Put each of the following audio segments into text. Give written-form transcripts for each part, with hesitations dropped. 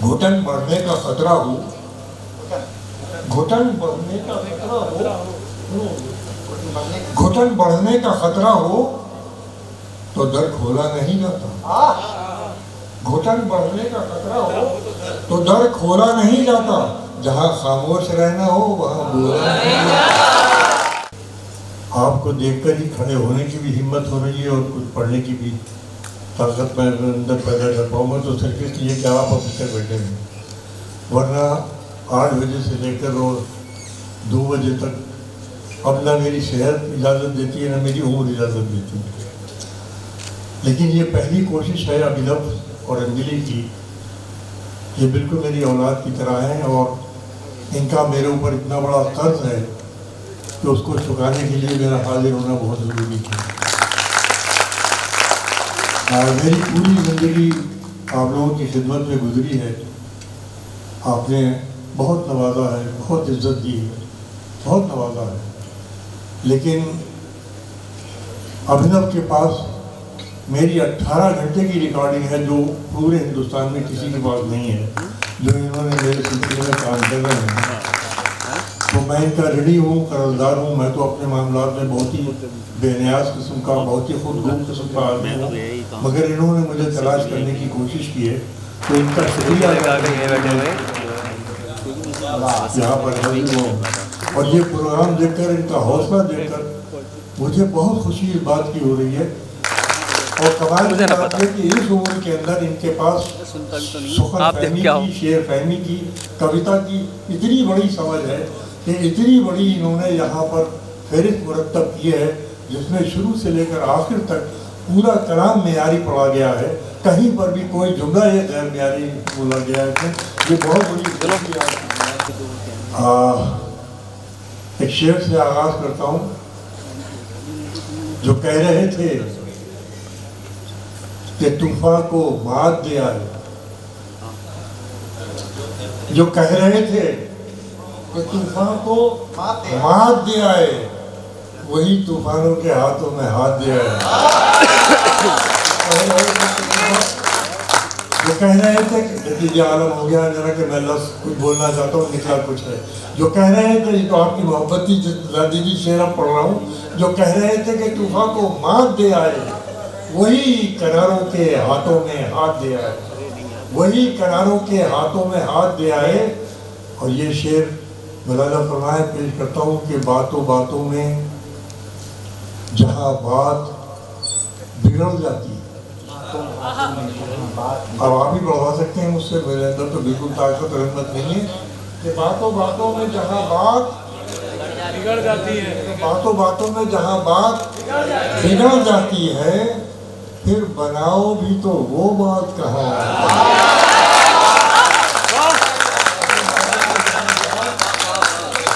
घुटन बढ़ने का खतरा हो, घुटन बढ़ने का खतरा हो, घुटन बढ़ने का खतरा हो तो दर खोला नहीं जाता। घुटन बढ़ने का खतरा हो तो दर खोला नहीं जाता। जहां खामोश रहना हो वहां बोला नहीं जाता। आपको देखकर ही खड़े होने की भी हिम्मत हो रही है और कुछ पढ़ने की भी ताकत मैं अंदर पैदा कर पाऊंगा तो सिर्फ इसलिए कि आप अभी तक बैठे हैं, वरना 8 बजे से लेकर और 2 बजे तक अब ना मेरी सेहत इजाज़त देती है ना मेरी उम्र इजाज़त देती है। लेकिन ये पहली कोशिश है अभिनव और अंजलि की, ये बिल्कुल मेरी औलाद की तरह है और इनका मेरे ऊपर इतना बड़ा कर्ज है कि उसको चुकाने के लिए मेरा हाजिर होना बहुत ज़रूरी है। मेरी पूरी ज़िंदगी आप लोगों की खिदमत में गुजरी है। आपने बहुत नवाजा है, बहुत इज्जत दी है, बहुत नवाजा है। लेकिन अभिनव के पास मेरी 18 घंटे की रिकॉर्डिंग है जो पूरे हिंदुस्तान में किसी के पास नहीं है, जो इन्होंने मेरे सिलसिले में काम कर रहे हैं। तो मैं इनका ऋणी हूँ, कर्जदार हूँ। मैं तो अपने मामलात में बहुत ही बेनियाज किस्म का, बहुत ही खुदगर्ज किस्म का आदमी हूँ, मगर इन्होंने मुझे तलाश करने की कोशिश की है तो इनका शुक्रिया यहाँ पर हाजिर हूँ। और ये प्रोग्राम देखकर, इनका हौसला देखकर मुझे बहुत खुशी इस बात की हो रही है। और कमाल की बात है कि इस उम्र के अंदर इनके पास सुखन फहमी की, शेर फहमी की, कविता की इतनी बड़ी समझ है कि इतनी बड़ी इन्होंने यहाँ पर फहरिस्त मुरतब की है जिसमें शुरू से लेकर आखिर तक पूरा कलाम मेयारी पढ़ा गया है। कहीं पर भी कोई जुमला या गैर मेयारी बोला गया है। ये बहुत बड़ी एक शेर से आगाज करता हूँ जो कह रहे थे कि तूफान को मात दे आए, जो कह रहे थे कि तूफान को मात दे आए, वही तूफानों के हाथों में हाथ दे आए। जो कह रहे थे कि नतीजा आलम हो गया जरा कि मैं लफ्ज़ कुछ बोलना चाहता हूँ, निकला कुछ है। जो कह रहे थे, ये तो आपकी मोहब्बत की दीदी शेर अब पढ़ रहा हूँ, जो कह रहे थे कि तूफान को मात दे आए, वही किनारों के हाथों में हाथ दे आए, वही किनारों के हाथों में हाथ दे आए। और ये शेर मौलाना फरमाए पेश करता हूँ कि बातों बातों में जहाँ बात बिगड़ जाती है। अब आप ही बढ़वा सकते हैं मुझसे, मेरे अंदर तो बिल्कुल ताकत रहमत नहीं है कि बातों बातों में जहाँ बात बिगड़ जाती है, बातों बातों में जहाँ बात बिगड़ जाती है, फिर बनाओ भी तो वो बात कहाँ,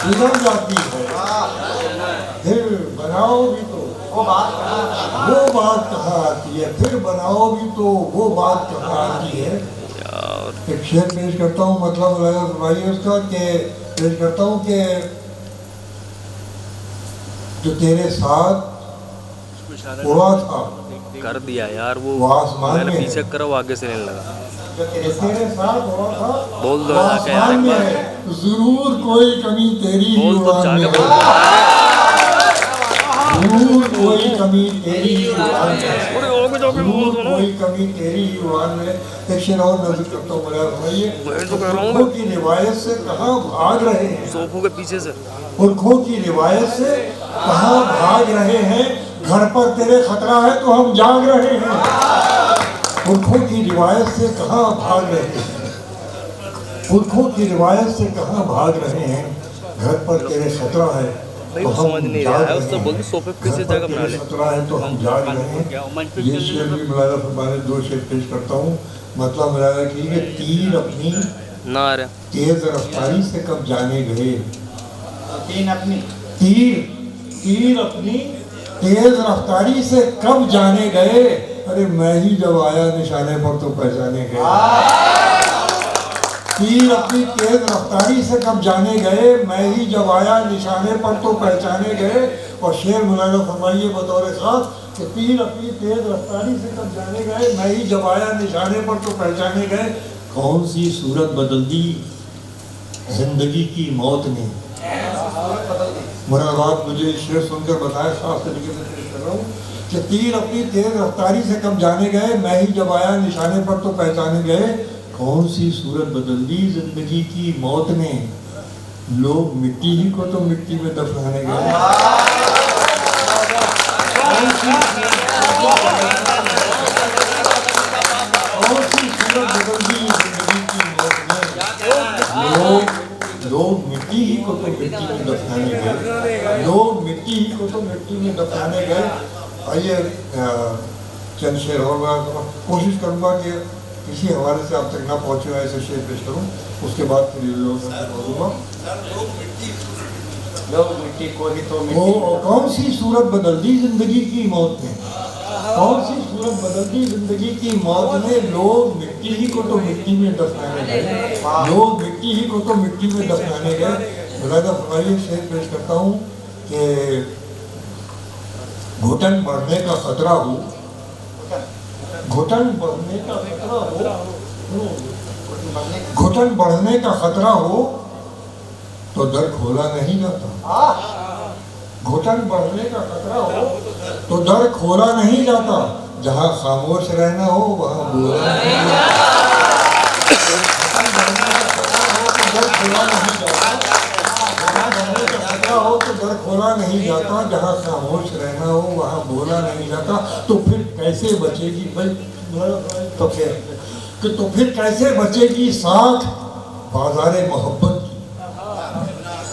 बिगड़ जाती है, फिर बनाओ भी तो वो बात कहाँ आती है, फिर बनाओ भी तो वो बात कहाँ आती है। एक शेर पेश करता हूँ, मतलब भाई उसका के पेश करता हूँ कि जो तेरे साथ उड़ा था कर दिया यार वो आसमान में, पीछे करो आगे से नहीं लगा, तेरे साथ उड़ा था बोल दो आसमान में है, जरूर कोई कमी तेरी ही उड़ान में है, जरूर कोई कमी तेरी ही उड़ान में है, जरूर कोई कमी तेरी ही उड़ान में। एक शेर और नजर करता हूँ, बड़ा भाई पुरखों की रिवायत से कहाँ भाग रहे हैं, सोफों के पीछे से पुरखों की रिवायत से कहाँ भाग रहे हैं, घर पर तेरे खतरा है तो हम जाग रहे हैं। पुरखों की रिवायत से कहाँ भाग रहे हैं, पुरखों की रिवायत से कहाँ भाग रहे हैं, घर पर तेरे खतरा है तो हम जाग रहे हैं, बोल सोफे पीछे जगह बना ले, खतरा है तो हम जाग रहे हैं। ये शेर भी मौलाना फरमाने 2 शेर पेश करता हूँ। मतलब मौलाना की कि तीर अपनी ना रहा तेज रफ्तारी से कब जाने गए, तीर अपनी तेज रफ्तारी से कब जाने गए, अरे मैं ही जब आया निशाने पर तो पहचाने गए। तीर अपनी तेज रफ्तारी से कब जाने गए, मैं ही जब आया निशाने पर तो पहचाने गए। और शेर मौलाना फरमाइए बतौर खास कि तीर अपनी तेज रफ्तारी से कब जाने गए, मैं ही जब आया निशाने पर तो पहचाने गए। कौन सी सूरत बदल दी जिंदगी की मौत ने। मुरादाबाद मुझे शेर सुनकर बताया, साफ तरीके से पेश कर रहा हूँ कि तीर अपनी तेज रफ्तारी से कब जाने गए, मैं ही जब आया निशाने पर तो पहचाने गए। कौन सी सूरत बदल दी जिंदगी की मौत ने, लोग मिट्टी ही को तो मिट्टी में दफनाने गए। कौन सी सूरत बदल दी जिंदगी की मौत ने, लोग मिट्टी ही को तो मिट्टी में दफनाने गए। लोग मिट्टी ही को तो मिट्टी में दफनाने गए। आइए चंद शेर होगा, कोशिश करूंगा कि किसी हवाले से आप तक ना पहुंचे ऐसे शेर पेश करूं, उसके बाद फिर बोलूँगा। लोग मिट्टी को ही तो कौन सी सूरत बदल दी जिंदगी की मौत ने, कौन सी सूरत बदल दी जिंदगी की मौत ने, लोग मिट्टी ही को तो मिट्टी में दफनाने गए। लोग मिट्टी ही को तो मिट्टी में दफनाने गए। मुलादा फरमाइए, शेर पेश करता हूँ कि घुटन बढ़ने का खतरा हो, घुटन बढ़ने का खतरा हो, घुटन बढ़ने का खतरा हो तो दर खोला नहीं जाता। घुटन बढ़ने का खतरा हो तो दर खोला नहीं जाता, जहाँ खामोश रहना हो वहाँ बोला नहीं जाता। हो तो दर खोला नहीं जाता, जहाँ खामोश रहना हो वहाँ बोला नहीं जाता। तो फिर कैसे बचेगी भाई, तो फिर कैसे बचेगी साथ बाजारे मोहब्बत की।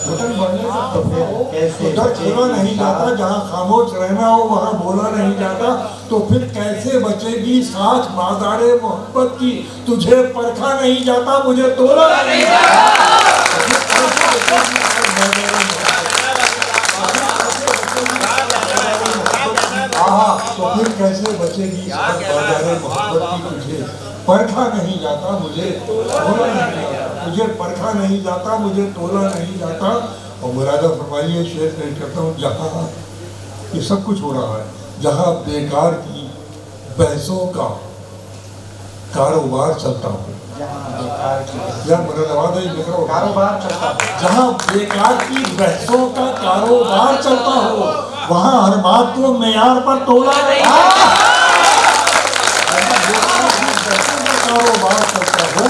घुटन बढ़ने का खतरा हो तो दर खोला नहीं जाता, जहाँ खामोश रहना हो वहाँ बोला नहीं जाता। तो फिर कैसे बचेगी साथ बाजारे मोहब्बत की, तुझे परखा नहीं जाता मुझे तोला नहीं जाता। तो फिर कैसे बचेगी बाज़ारे मोहब्बत की, तुझे परखा नहीं जाता मुझे तोला नहीं जाता, तुझे परखा नहीं जाता मुझे तोला नहीं जाता। और मुरादा फरमाइए, शेर पेश करता हूँ, जहाँ ये सब कुछ हो रहा है, जहाँ बेकार की बहसों का कारोबार चलता हो, या मुरादाबाद लिख रहा हो, कारोबार चलता है, जहाँ बेकार की बहसों का कारोबार चलता हो वहाँ हर बात को मेयार पर तोला नहीं कारोबार चलता हो,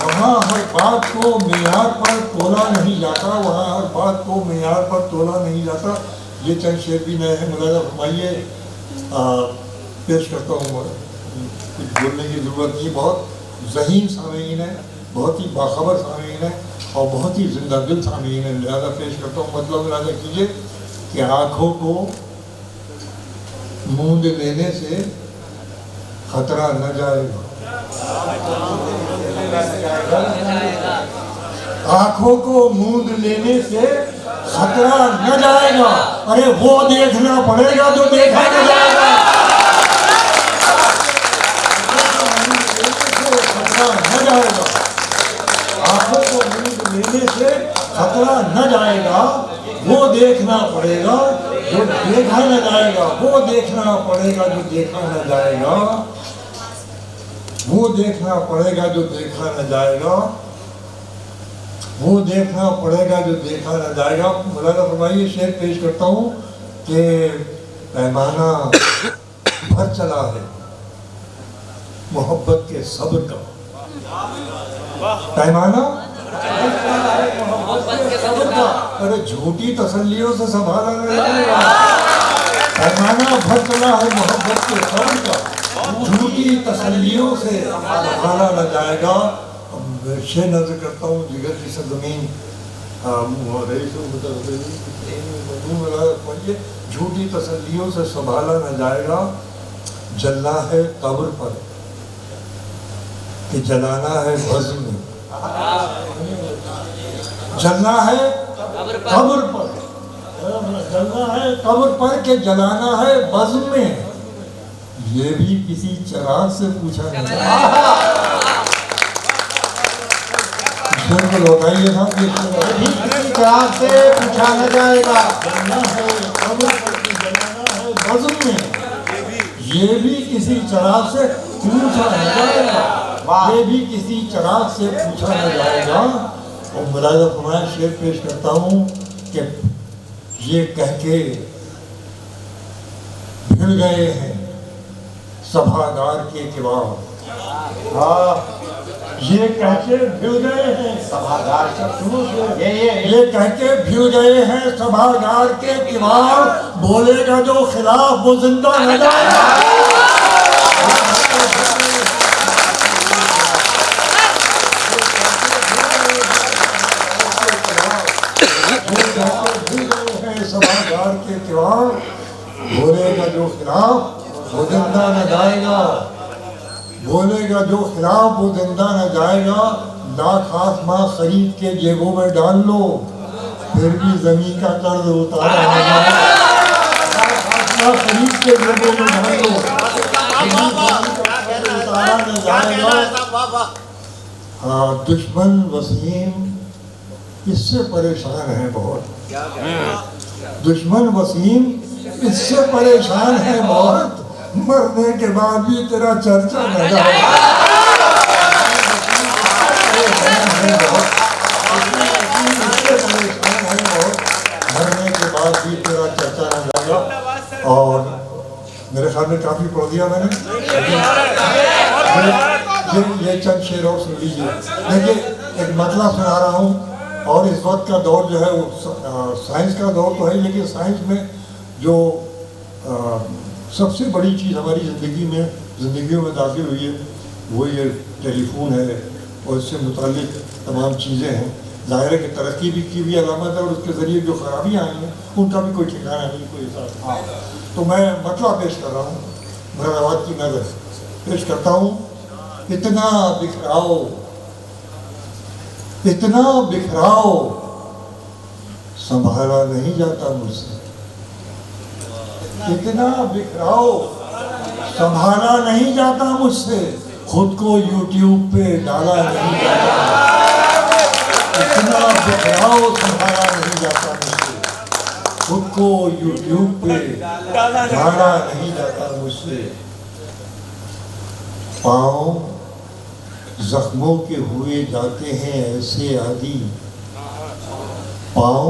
वहाँ हर बात को मेयार पर तोला नहीं जाता, वहाँ हर बात को मेयार पर तोला नहीं जाता। ये चंद शेर भी नए हैं, मुलादा फरमाइए, पेश करता हूँ। कुछ बोलने की ज़रूरत नहीं, बहुत ज़हीन सामीन है, बहुत ही बाखबर सामीन है और बहुत ही जिंदा दिल सामीन है, लिहाजा पेश करता हूँ। मतलब लिहाजा कीजिए कि आँखों को मूंद लेने से खतरा न जाएगा, आँखों को मूंद लेने से खतरा न जाएगा। अरे वो देखना पड़ेगा जो देखा न जाएगा, न जाएगा। आँखों को मूंद लेने से खतरा न जाएगा, वो देखना पड़ेगा जो देखा न जाएगा, वो देखना पड़ेगा जो देखा न जाएगा, वो देखना पड़ेगा जो देखा न जाएगा, वो देखना पड़ेगा जो देखा न जाएगा। मुलादा फरमाइए, शेर पेश करता हूँ कि पैमाना भर चला है मोहब्बत के सब्र का, पैमाना मोहब्बत के सब्र का, अरे झूठी तसल्लियों से संभाला नहीं जाएगा। पैमाना भर चला है मोहब्बत के सब्र का, झूठी तसल्लियों से संभाला न जाएगा। शेर नजर करता हूँ, जिगर की सरजमीन झूठी तसल्लियों से संभाला न जाएगा। जलना है कब्र पर कि जलाना है बज़्म में, जलना है कब्र पर, जलना है कब्र पर कि जलाना है बज़्म में, ये भी किसी चिराग से पूछा नहीं। शेर को लौटाइए ना, किसी चिराग से पूछा न जाएगा। जलना है कब्र पर कि जलाना है बज़्म में, ये भी किसी चिराग से पूछा न जाएगा। ये भी किसी चिराग से पूछा न जाएगा। और मुलाज़ा फरमाया, शेर पेश करता हूँ कि ये कह के भिड़ गए हैं सभागार के किवाड़। ये कह के भिड़ गए हैं सभागार से शुरू से ये कह के भिड़ गए हैं सभागार के किवाड़। बोलेगा जो खिलाफ वो जिंदा न जाएगा। सभागार के किवाड़, बोलेगा जो खिलाफ वो जिंदा न जाएगा। बोलेगा जो खिलाफ वो जिंदा न जाएगा। लाख आसमां खरीद के जेबों में डाल लो, फिर भी जमीन का कर्ज उतारा न जाएगा। आसमां खरीद के जेबों में डाल लो, उतारा न जाएगा। हाँ, दुश्मन वसीम इससे परेशान है बहुत। दुश्मन वसीम इससे परेशान है बहुत। मरने के बाद भी तेरा चर्चा न जाए। मरने के बाद भी तेरा चर्चा न जाएगा। और मेरे ख्याल में काफी पढ़ दिया मैंने। ये चंद शेर और सुन लीजिए। देखिए, एक मतलब सुना रहा हूँ। और इस वक्त का दौर जो है वो साइंस का दौर तो है, लेकिन साइंस में जो सबसे बड़ी चीज़ हमारी ज़िंदगियों में दाखिल हुई है वो ये टेलीफोन है और इससे मुतालिक तमाम चीज़ें हैं। ज़ाहिर है कि तरक्की भी की हुई अलामत है और उसके ज़रिए जो खराबियाँ आई हैं उनका भी कोई ठिकाना नहीं, कोई हिसाब। तो मैं मतलब पेश कर रहा हूँ, मुरादाबाद की नज़र पेश करता हूँ। इतना बिखराओ, इतना बिखराओ, संभाला नहीं जाता मुझसे। इतना बिखराओ, संभाला नहीं जाता मुझसे। खुद को YouTube पे डाला नहीं जाता। इतना बिखराओ, संभाला नहीं जाता मुझसे। खुद को YouTube पे डाला नहीं जाता मुझसे। पाँव जख्मों के हुए जाते हैं ऐसे आदि। पाँव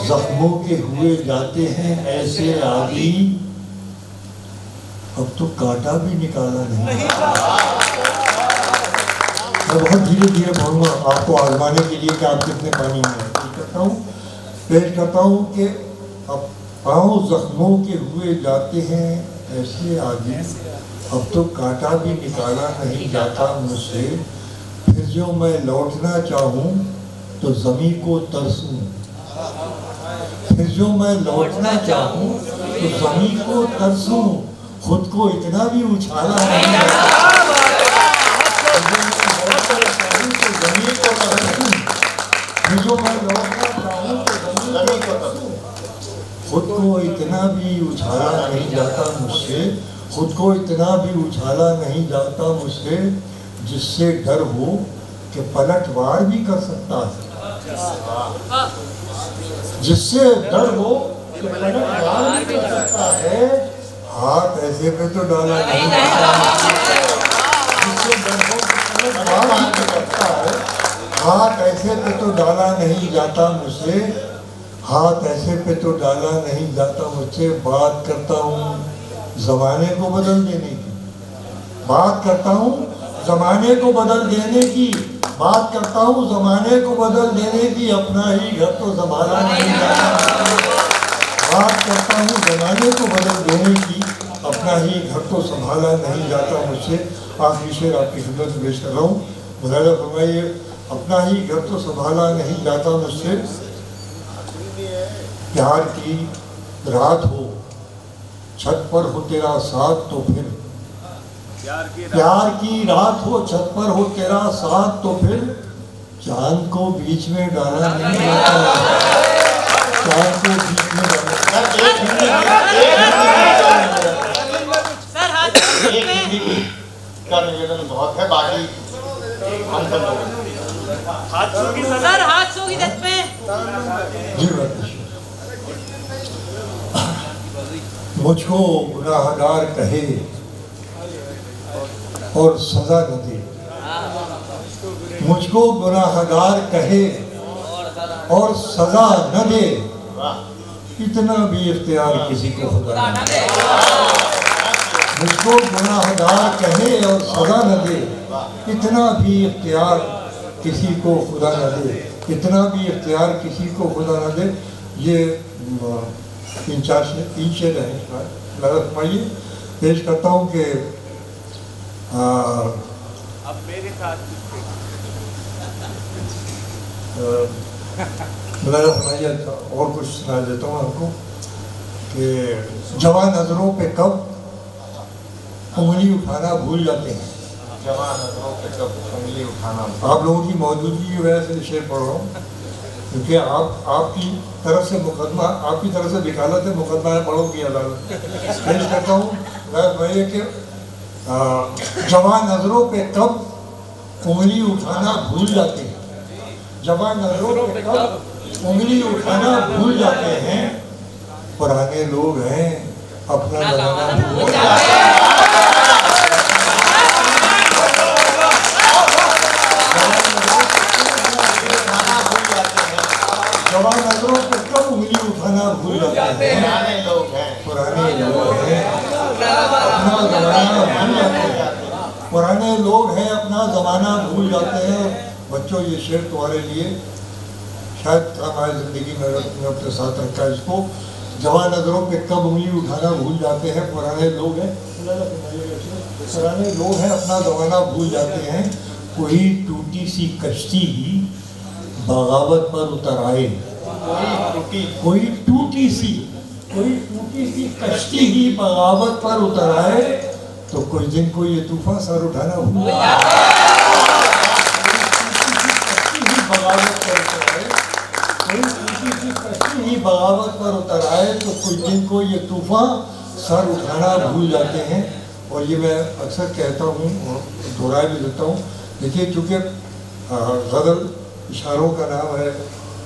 जख्मों के हुए जाते हैं ऐसे आदि। अब तो कांटा भी निकाला नहीं। मैं बहुत धीरे धीरे बोलूँगा आपको आजमाने के लिए कि आप कितने पानी में। पेश करता हूँ कि अब पाँव जख्मों के हुए जाते हैं ऐसे आदि। अब तो कांटा भी निकाला नहीं जाता मुझसे। फिर जो मैं लौटना चाहूँ तो ज़मीं को तरसूं। फिर जो मैं लौटना चाहूँ तो ज़मीं को तरसूं। खुद को इतना भी उछाला नहीं जाता। ज़मीं को तरसूं। फिर जो मैं लौटना चाहूँ तो ज़मीं को तरसूं। खुद को इतना भी उछाला नहीं जाता मुझसे। खुद को इतना भी उछाला नहीं जाता मुझसे, जिससे डर हो कि पलटवार भी कर सकता है। जिससे डर हो कि पलटवार भी कर सकता है। हाथ ऐसे पे तो डाला नहीं जाता। जिससे डर हो कि पलटवार भी कर सकता है। हाथ ऐसे पे तो डाला नहीं जाता मुझसे। हाथ ऐसे पे तो डाला नहीं जाता मुझसे। बात करता हूँ ज़माने को बदल देने की। बात करता हूँ ज़माने को बदल देने की। बात करता हूँ ज़माने को बदल देने की। अपना ही घर तो संभाला नहीं जाता। बात करता हूँ ज़माने को बदल देने की। अपना ही घर तो संभाला नहीं जाता मुझसे। आखिरी शेर आपकी खिदमत में पेश कर रहा हूँ। मुलाज़ा फरमाइए, अपना ही घर तो संभाला नहीं जाता मुझसे। प्यार की रात हो, छत पर हो तेरा साथ तो फिर। प्यार की रात हो, छत पर हो तेरा साथ तो फिर। चांद को बीच में डाला नहीं जाता। चांद को बीच में का निवेदन बहुत है, बाकी हम सब सर हाथ सो की दस पे। मुझको गुनाहगार कहे और सजा न दे। मुझको गुनाहगार कहे और सजा न दे, इतना भी इख्तियार किसी को खुदा न दे। मुझको गुनाहगार कहे और सजा न दे, इतना भी इख्तियार किसी को खुदा न दे, इतना भी इख्तियार किसी को खुदा न दे। ये तीन शेर हैं। लगा समझिए। पेश करता हूँ कि अब मेरे साथ लगा समझिए। और कुछ सुना देता हूँ आपको कि जवान नजरों पे कब उंगली उठाना भूल जाते हैं। जवान नजरों पे कब उंगली उठाना। आप लोगों की मौजूदगी की वजह से शेर पढ़ रहा हूँ, क्योंकि आपकी तरफ से मुकदमा, आपकी तरफ से वकालत है, मुकदमा है, पढ़ोगी अदालत। पेश करता हूँ भाई कि जवान नजरों पे कब उंगली उठाना भूल जाते हैं। जवान नजरों पे कब उंगली उठाना भूल जाते हैं। पुराने लोग हैं अपना लगाना भूल जाते हैं। जवान नजरों पे कब उंगली उठाना भूल जाते हैं। पुराने लोग हैं, पुराने लोग हैं अपना जमाना भूल जाते हैं। पुराने लोग हैं अपना जमाना भूल जाते हैं। बच्चों, ये शेर तुम्हारे लिए शायद काम आए जिंदगी में, अगर तुमने अपने साथ रखा है इसको। जवान नजरों पे कब उंगली उठाना भूल जाते हैं। पुराने लोग हैं, पुराने लोग हैं अपना जमाना भूल जाते हैं। कोई टूटी सी कश्ती ही बगावत पर उतर आए। कोई टूटी सी कश्ती ही बगावत पर उतर आए, तो कुछ दिन को ये तूफान सर उठाना भूल बगावत पर उतर आए, तो कुछ दिन को ये तूफान सर उठाना भूल जाते हैं। और ये मैं अक्सर कहता हूँ, दोहरा भी देता हूँ। देखिए, चूँकि गज़ल इशारों का नाम है,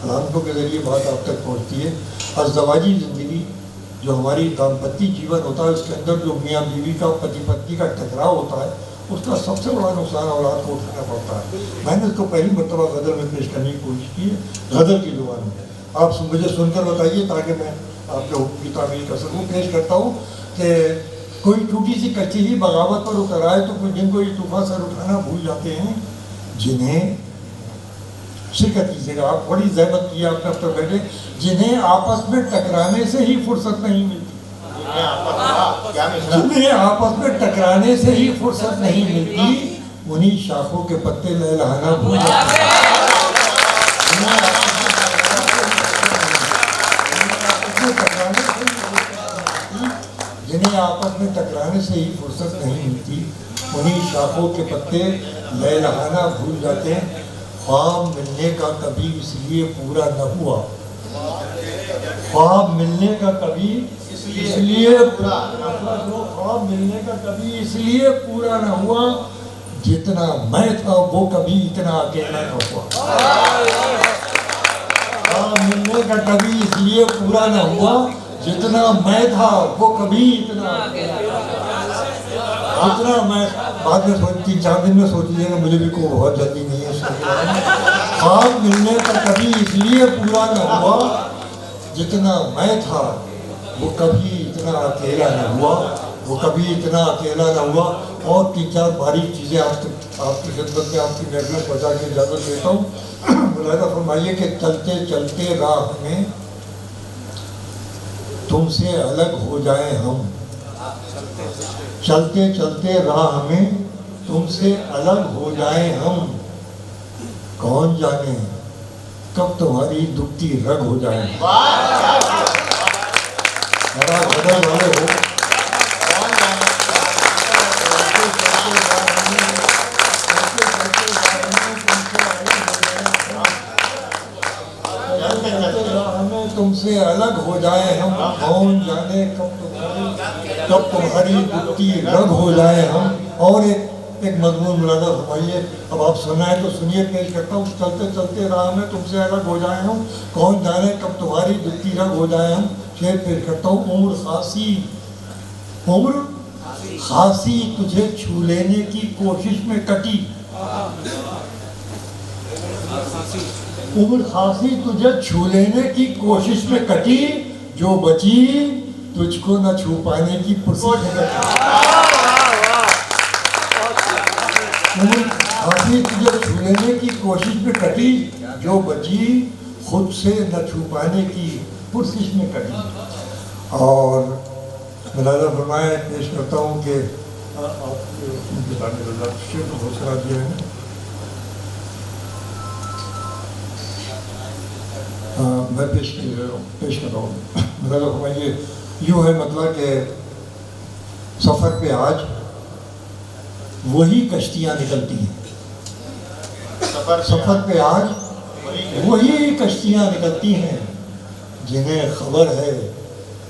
अलामतों के ज़रिए बात आप तक पहुँचती है। अज़दवाजी ज़िंदगी जो हमारी दाम्पत्य जीवन होता है, उसके अंदर जो मियाँ बीवी का, पति पत्नी का टकराव होता है, उसका सबसे बड़ा नुकसान औलाद को उठाना पड़ता है। मैंने इसको पहली मरतबा गज़ल में पेश करने की कोशिश की है, गज़ल की ज़ुबान में। आप मुझे सुनकर बताइए ताकि मैं आपके हुक्म की तामील कर सकूँ। पेश करता हूँ कि कोई टूटी सी कच्ची ही बगावत पर उतर आए, तो कुछ जिनको ये तूफान सर उठाना भूल जाते हैं। जिन्हें शिरकत कीजिएगा, आप बड़ी ज़हमत की आपने अब तक बैठे, जिन्हें आपस में टकराने से ही फुर्सत नहीं मिलती। जिन्हें आपस में टकराने से ही फुर्सत नहीं मिलती, उन्हीं शाखों के पत्ते लहलहाना भूल जाते हैं। जिन्हें आपस में टकराने से ही फुर्सत नहीं मिलती, उन्हीं शाखों के पत्ते लहलहाना भूल जाते हैं। ख्वाब मिलने का कभी इसलिए पूरा न हुआ, ख्वाब मिलने का कभी इसलिए ख्वाब मिलने का कभी इसलिए पूरा न हुआ, जितना मैं था वो कभी इतना अकेला न हुआ। ख्वाब मिलने का कभी इसलिए पूरा न हुआ, जितना मैं था वो कभी इतना मैं बाद में 3-4 दिन में सोच लीजिएगा, मुझे भी कोई बहुत जल्दी नहीं है। ख्वाब मिलने का कभी इसलिए पूरा न हुआ, जितना मैं था वो कभी इतना अकेला न हुआ, वो कभी इतना अकेला न हुआ। और 3-4 बारीक चीज़ें आपकी खिदमत में, आपकी महफिल पहुँचा के इजाज़त देता हूँ। मुलाहिज़ा फरमाइए कि चलते चलते राह में तुमसे अलग हो जाए हम, चलते चलते राह में तुमसे अलग हो जाए हम, कौन जाने कब तुम्हारी दुखती रग हो जाए। बड़ा बदल वाले हो, तुमसे अलग हो जाए हम, कौन जाने कब तुम्हारी दुखती रग हो जाए हम। और एक मजमून मुलादा फरमाइए, अब आप सुना है तो सुनिए, पेश करता हूँ। चलते चलते राह में तुमसे अलग हो जाए हम, कौन जाने कब तुम्हारी दुखती रग हो जाए हम। शेर पेश करता हूँ। उम्र खासी तुझे छू लेने की कोशिश में कटी, उम्र खासी तुझे छू लेने की कोशिश में कटी, जो बची तुझको न छू पाने की फुर्सत है। उम्र खासी तुझे छू लेने की कोशिश में कटी, जो बची खुद से न छू पाने की फुर्सत में कटी। और मुलाजा फरमाए पेश करता हूँ कि हौसला दिया है। मैं पेश कर रहा हूँ। मुलाजा फरमाइए, यूँ है मतलब कि सफ़र पे आज वही कश्तियाँ निकलती हैं। सफ़र पे आज वही कश्तियाँ निकलती हैं जिन्हें खबर है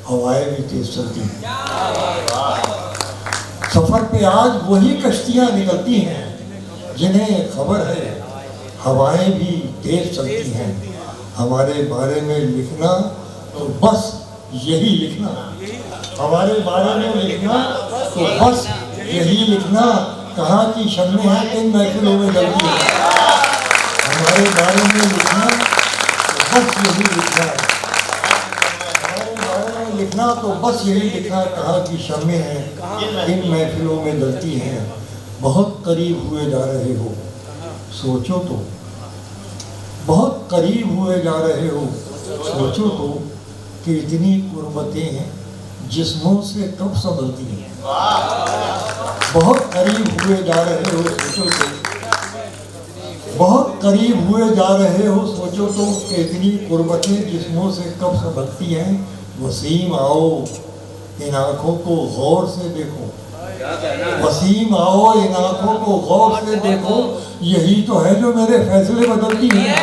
हवाएं भी तेज चलती हैं। सफ़र पे आज वही कश्तियाँ निकलती हैं जिन्हें खबर है हवाएं भी तेज चलती हैं। हमारे बारे में लिखना तो बस यही लिखना, हमारे बारे में लिखना तो बस यही लिखना, कहाँ की शम्में हैं किन महफिलों में जलती हैं। हमारे बारे में लिखना तो बस यही लिखना, हमारे बारे में लिखना तो बस यही लिखना, कहाँ की शम्में हैं किन महफिलों में जलती हैं। बहुत करीब हुए जा रहे हो सोचो तो, बहुत करीब हुए जा रहे हो सोचो तो, कि इतनी कुर्बतें जिस्मों से कब संभलती हैं। बहुत करीब हुए जा रहे हो सोचो तो, बहुत करीब हुए जा रहे हो सोचो तो, कि इतनी कुर्बतें जिस्मों से कब संभलती हैं। वसीम आओ इन आँखों को गौर से देखो, वसीम आओ इन आँखों को गौर से देखो, यही तो है जो मेरे फैसले बदलती हैं।